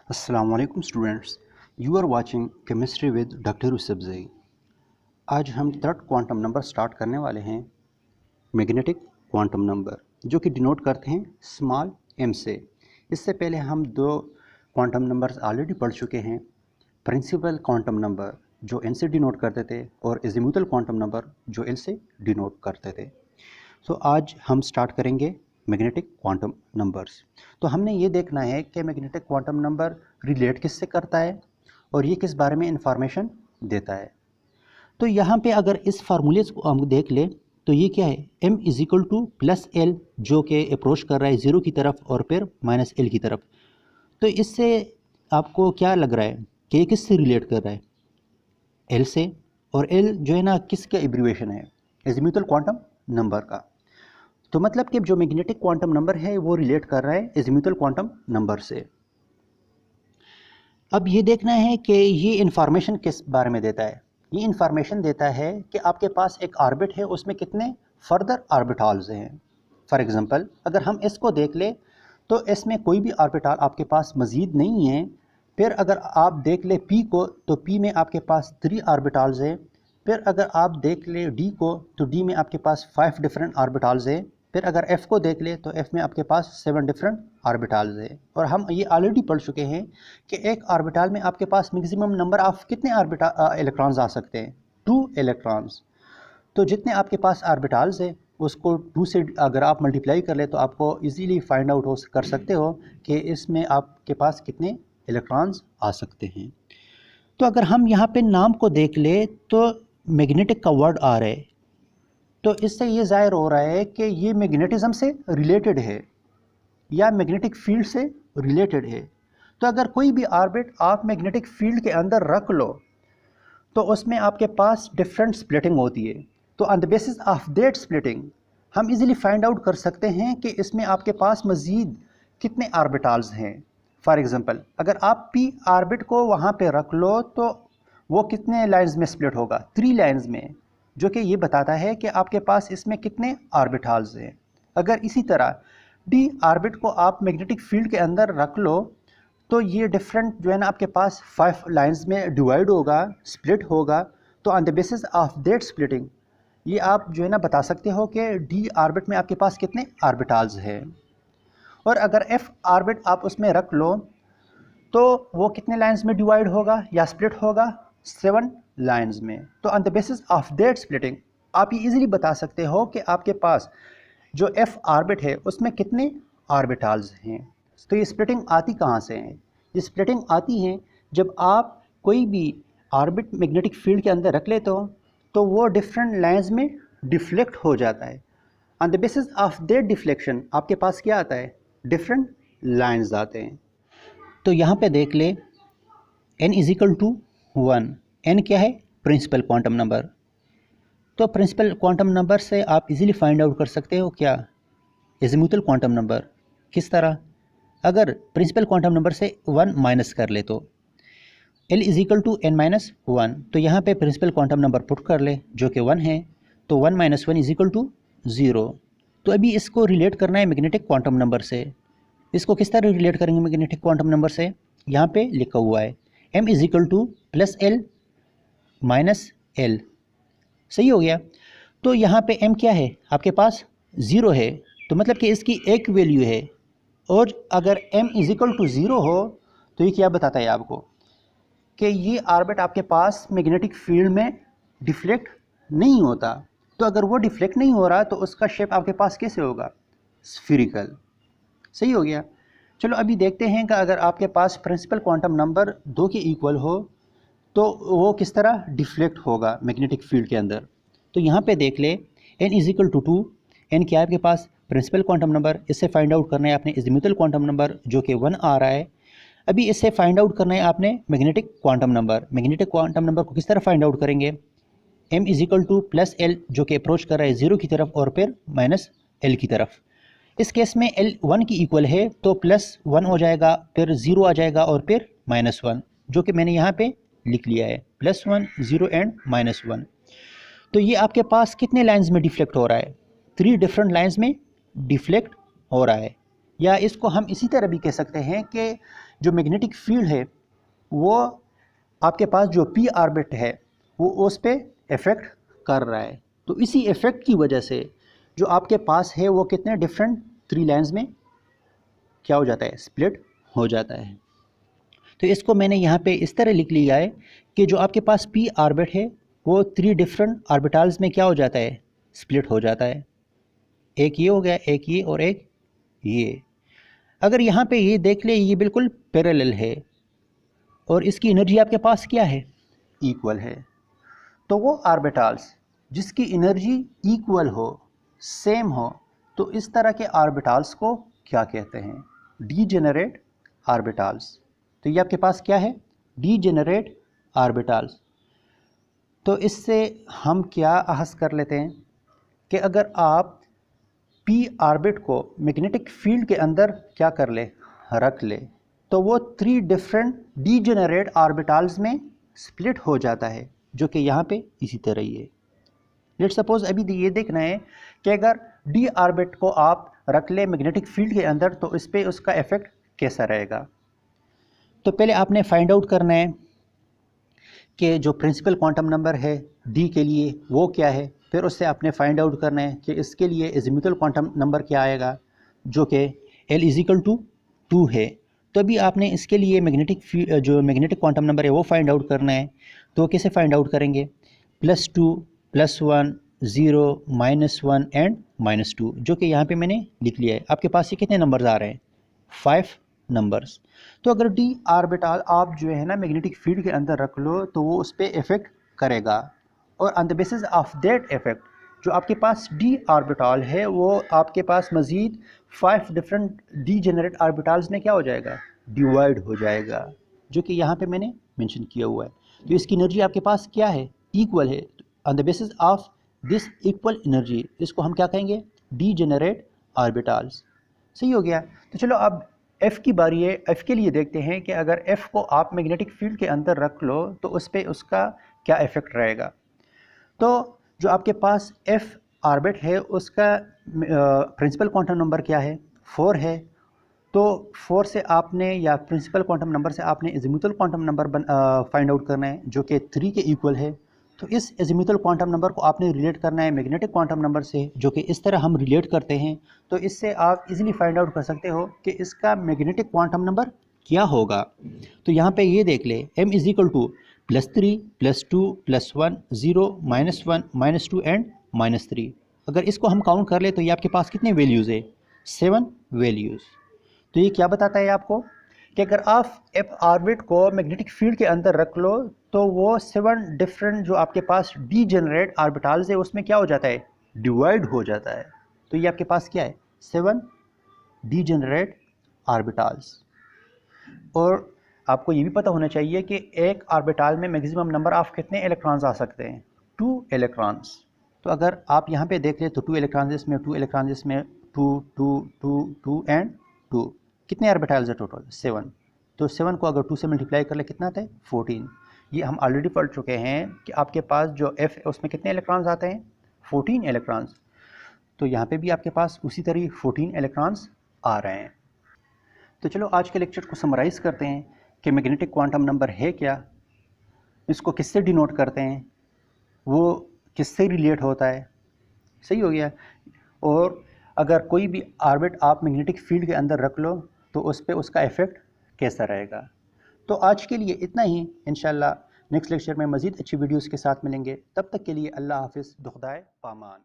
अस्सलामुअलैकुम students, you are watching chemistry with doctor Yusuf Zai. आज हम थर्ड क्वांटम नंबर स्टार्ट करने वाले हैं, मैग्नेटिक क्वांटम नंबर, जो कि डिनोट करते हैं स्मॉल एम से। इससे पहले हम दो क्वांटम नंबर्स ऑलरेडी पढ़ चुके हैं, प्रिंसिपल क्वांटम नंबर जो एन से डिनोट करते थे और एजीमुथल क्वांटम नंबर जो एल से डिनोट करते थे। आज हम स्टार्ट करेंगे मैग्नेटिक क्वांटम नंबर्स। तो हमने ये देखना है कि मैग्नेटिक क्वांटम नंबर रिलेट किससे करता है और ये किस बारे में इंफॉर्मेशन देता है। तो यहाँ पे अगर इस फार्मूले को हम देख लें तो ये क्या है, m is equal two plus L, जो कि अप्रोच कर रहा है ज़ीरो की तरफ और फिर माइनस एल की तरफ। तो इससे आपको क्या लग रहा है कि ये किससे रिलेट कर रहा है? एल से। और एल जो है ना किसका एब्रीविएशन है? एजीमुथल क्वांटम नंबर का। तो मतलब कि जो मैग्नेटिक क्वांटम नंबर है वो रिलेट कर रहा है एजीमुथल क्वांटम नंबर से। अब ये देखना है कि ये इंफॉर्मेशन किस बारे में देता है। ये इंफॉर्मेशन देता है कि आपके पास एक ऑर्बिट है, उसमें कितने फर्दर ऑर्बिटल्स हैं। फॉर एग्जांपल अगर हम इसको देख ले तो इसमें कोई भी ऑर्बिटल आपके पास मज़ीद नहीं है। फिर अगर आप देख ले पी को तो पी में आपके पास 3 ऑर्बिटल्स है। फिर अगर आप देख ले डी को तो डी में आपके पास 5 डिफरेंट ऑर्बिटल्स है। फिर अगर एफ़ को देख ले तो एफ़ में आपके पास 7 डिफरेंट ऑर्बिटल्स है। और हम ये ऑलरेडी पढ़ चुके हैं कि एक ऑर्बिटल में आपके पास मैक्सिमम नंबर ऑफ कितने इलेक्ट्रॉन्स आ सकते हैं? 2 इलेक्ट्रॉन्स। तो जितने आपके पास ऑर्बिटल्स है उसको 2 से अगर आप मल्टीप्लाई कर ले तो आपको इजीली फाइंड आउट कर सकते हो कि इसमें आपके पास कितने इलेक्ट्रॉन्स आ सकते हैं। तो अगर हम यहाँ पे नाम को देख ले तो मैग्नेटिक का वर्ड आ रहा है, तो इससे ये ज़ाहिर हो रहा है कि ये मैग्नेटिज्म से रिलेटेड है या मैग्नेटिक फील्ड से रिलेटेड है। तो अगर कोई भी ऑर्बिट आप मैग्नेटिक फील्ड के अंदर रख लो तो उसमें आपके पास डिफरेंट स्प्लिटिंग होती है। तो on the basis of that splitting हम इजीली फाइंड आउट कर सकते हैं कि इसमें आपके पास मज़ीद कितने ऑर्बिटल्स हैं। फॉर एग्जांपल अगर आप पी ऑर्बिट को वहाँ पे रख लो तो वो कितने लाइंस में स्प्लिट होगा? 3 लाइंस में, जो कि ये बताता है कि आपके पास इसमें कितने ऑर्बिटल्स हैं। अगर इसी तरह डी ऑर्बिट को आप मैग्नेटिक फील्ड के अंदर रख लो तो ये डिफरेंट जो है ना आपके पास 5 लाइंस में डिवाइड होगा, स्प्लिट होगा। तो on the basis of that splitting ये आप जो है ना बता सकते हो कि डी ऑर्बिट में आपके पास कितने ऑर्बिटल्स हैं। और अगर एफ ऑर्बिट आप उसमें रख लो तो वो कितने लाइंस में डिवाइड होगा या स्प्लिट होगा? 7 लाइंस में। तो on the basis of that splitting आप ये इजीली बता सकते हो कि आपके पास जो एफ ऑर्बिट है उसमें कितने ऑर्बिटल्स हैं। तो ये स्प्लिटिंग आती कहाँ से है? ये स्प्लिटिंग आती है जब आप कोई भी ऑर्बिट मैग्नेटिक फील्ड के अंदर रख लेते हो तो वो डिफरेंट लाइंस में डिफ्लेक्ट हो जाता है। On the basis of that deflection आपके पास क्या आता है? डिफरेंट लाइंस आते हैं। तो यहाँ पे देख ले n is equal to 1। n क्या है? Principal quantum number. तो प्रिंसिपल क्वांटम नंबर से आप इजीली फाइंड आउट कर सकते हो क्या? Azimuthal quantum number. किस तरह? अगर प्रिंसिपल क्वांटम नंबर से 1 माइनस कर ले तो l is equal to n minus 1। तो यहाँ पे प्रिंसिपल क्वांटम नंबर पुट कर ले जो कि 1 है। तो 1 माइनस 1 इज इक्वल टू 0। तो अभी इसको रिलेट करना है मैग्नेटिक क्वांटम नंबर से। इसको किस तरह रिलेट करेंगे मैग्नेटिक क्वांटम नंबर से? यहाँ पे लिखा हुआ है m is equal two plus L minus L. सही हो गया। तो यहाँ पे m क्या है? आपके पास 0 है, तो मतलब कि इसकी एक वैल्यू है। और अगर m इज इक्वल टू 0 हो तो ये क्या बताता है आपको कि ये ऑर्बिट आपके पास मैग्नेटिक फील्ड में डिफ्लेक्ट नहीं होता। तो अगर वो डिफ्लेक्ट नहीं हो रहा तो उसका शेप आपके पास कैसे होगा? स्फीरिकल। सही हो गया। चलो अभी देखते हैं कि अगर आपके पास प्रिंसिपल क्वांटम नंबर 2 के इक्वल हो तो वो किस तरह डिफ्लेक्ट होगा मैग्नेटिक फील्ड के अंदर। तो यहाँ पे देख ले n is equal to 2। n क्या है आपके पास? Principal quantum number. इससे फाइंड आउट करना है आपने एजीमुथल क्वांटम नंबर जो कि 1 आ रहा है। अभी इससे फाइंड आउट करना है आपने magnetic quantum number. Magnetic quantum number को किस तरह फाइंड आउट करेंगे? m is equal two plus L, जो कि अप्रोच कर रहा है 0 की तरफ और फिर माइनस एल की तरफ। इस केस में l 1 की इक्वल है तो प्लस 1 हो जाएगा, फिर 0 आ जाएगा और फिर माइनस 1, जो कि मैंने यहाँ पे लिख लिया है। Plus 1, 0 and minus 1। तो ये आपके पास कितने लाइंस में डिफ्लेक्ट हो रहा है? 3 डिफरेंट लाइंस में डिफ्लेक्ट हो रहा है। या इसको हम इसी तरह भी कह सकते हैं कि जो मैग्नेटिक फील्ड है वो आपके पास जो पी ऑर्बिट है वो उस पर इफ़ेक्ट कर रहा है। तो इसी इफ़ेक्ट की वजह से जो आपके पास है वो कितने डिफरेंट 3 लाइंस में क्या हो जाता है, स्प्लिट हो जाता है। तो इसको मैंने यहाँ पे इस तरह लिख लिया है कि जो आपके पास पी ऑर्बिट है वो 3 डिफरेंट ऑर्बिटल्स में क्या हो जाता है, स्प्लिट हो जाता है। एक ये हो गया, एक ये और एक ये। अगर यहाँ पे ये देख ले, ये बिल्कुल पैरेलल है और इसकी एनर्जी आपके पास क्या है, इक्वल है। तो वो ऑर्बिटल्स जिसकी एनर्जी इक्वल हो, सेम हो, तो इस तरह के ऑर्बिटल्स को क्या कहते हैं, डीजेनरेट ऑर्बिटल्स। तो ये आपके पास क्या है, डीजेनरेट ऑर्बिटल्स। तो इससे हम क्या अहस कर लेते हैं कि अगर आप पी ऑर्बिट को मैग्नेटिक फील्ड के अंदर क्या कर ले, रख ले, तो वो 3 डिफरेंट डीजेनरेट ऑर्बिटल्स में स्प्लिट हो जाता है, जो कि यहाँ पे इसी तरह ही है। लेट सपोज अभी ये देखना है कि अगर डी ऑर्बिट को आप रख ले मैग्नेटिक फील्ड के अंदर तो इस पर उसका इफेक्ट कैसा रहेगा। तो पहले आपने फाइंड आउट करना है कि जो प्रिंसिपल क्वांटम नंबर है डी के लिए वो क्या है। फिर उससे आपने फाइंड आउट करना है कि इसके लिए एजीमुथल क्वांटम नंबर क्या आएगा, जो कि L इजिकल टू 2 है। तो अभी आपने इसके लिए जो मैग्नेटिक क्वांटम नंबर है वो फाइंड आउट करना है। तो कैसे फाइंड आउट करेंगे, +2 +1 0 -1 एंड -2, जो कि यहाँ पे मैंने लिख लिया है। आपके पास ये कितने नंबर्स आ रहे हैं, 5 नंबर्स। तो अगर डी ऑर्बिटल आप जो है ना मैग्नेटिक फील्ड के अंदर रख लो तो वो उस पर इफेक्ट करेगा, और on the basis of that effect जो आपके पास डी ऑर्बिटल है वो आपके पास मज़ीद 5 डिफरेंट डी जेनरेट ऑर्बिटल्स में क्या हो जाएगा, डिवाइड हो जाएगा, जो कि यहाँ पे मैंने मेंशन किया हुआ है। तो इसकी एनर्जी आपके पास क्या है, इक्वल है। On the basis of this equal energy इसको हम क्या कहेंगे, डी जेनरेट ऑर्बिटल्स। सही हो गया। तो चलो अब एफ़ की बारी है। एफ़ के लिए देखते हैं कि अगर एफ़ को आप मैग्नेटिक फील्ड के अंदर रख लो तो उस पर उसका क्या इफ़ेक्ट रहेगा। तो जो आपके पास एफ़ ऑर्बिट है उसका प्रिंसिपल क्वांटम नंबर क्या है, 4 है। तो 4 से आपने या प्रिंसिपल क्वांटम नंबर से आपने azimuthal quantum number find out करना है, जो कि 3 के इक्वल है। तो इस एजीमुथल क्वांटम नंबर को आपने रिलेट करना है मैग्नेटिक क्वांटम नंबर से, जो कि इस तरह हम रिलेट करते हैं। तो इससे आप इजीली फाइंड आउट कर सकते हो कि इसका मैग्नेटिक क्वांटम नंबर क्या होगा। तो यहाँ पे ये देख ले, m is equal to +3 +2 +1 0 -1 -2 and -3। अगर इसको हम काउंट कर ले तो ये आपके पास कितने वैल्यूज़ है, 7 वैल्यूज़। तो ये क्या बताता है आपको कि अगर आप एफ ऑर्बिट को मैग्नेटिक फील्ड के अंदर रख लो तो वो 7 डिफरेंट जो आपके पास डी जेनरेट ऑर्बिटल्स है उसमें क्या हो जाता है, डिवाइड हो जाता है। तो ये आपके पास क्या है, 7 डी जेनरेट ऑर्बिटल्स। और आपको ये भी पता होना चाहिए कि एक ऑर्बिटल में मैक्सिमम नंबर ऑफ कितने इलेक्ट्रॉन्स आ सकते हैं, 2 इलेक्ट्रॉन्स। तो अगर आप यहाँ पे देख लें तो 2 इलेक्ट्रॉन्स इसमें, 2 इलेक्ट्रॉन्स इसमें, 2 2 2 2 एंड 2। कितने ऑर्बिटल्स है टोटल, 7। तो 7 को अगर 2 से मल्टीप्लाई कर ले कितना आता है, 14। ये हम ऑलरेडी पढ़ चुके हैं कि आपके पास जो एफ है उसमें कितने इलेक्ट्रॉन्स आते हैं, 14 इलेक्ट्रॉन्स। तो यहाँ पे भी आपके पास उसी तरह 14 इलेक्ट्रॉन्स आ रहे हैं। तो चलो आज के लेक्चर को समराइज़ करते हैं कि मैग्नेटिक क्वांटम नंबर है क्या, इसको किससे डिनोट करते हैं, वो किससे रिलेट होता है। सही हो गया। और अगर कोई भी ऑर्बिट आप मैग्नेटिक फील्ड के अंदर रख लो तो उस पर उसका इफ़ेक्ट कैसा रहेगा। तो आज के लिए इतना ही। इंशाल्लाह नेक्स्ट लेक्चर में मज़ीद अच्छी वीडियोज़ के साथ मिलेंगे। तब तक के लिए अल्लाह हाफिज़, दुखदाए पामान।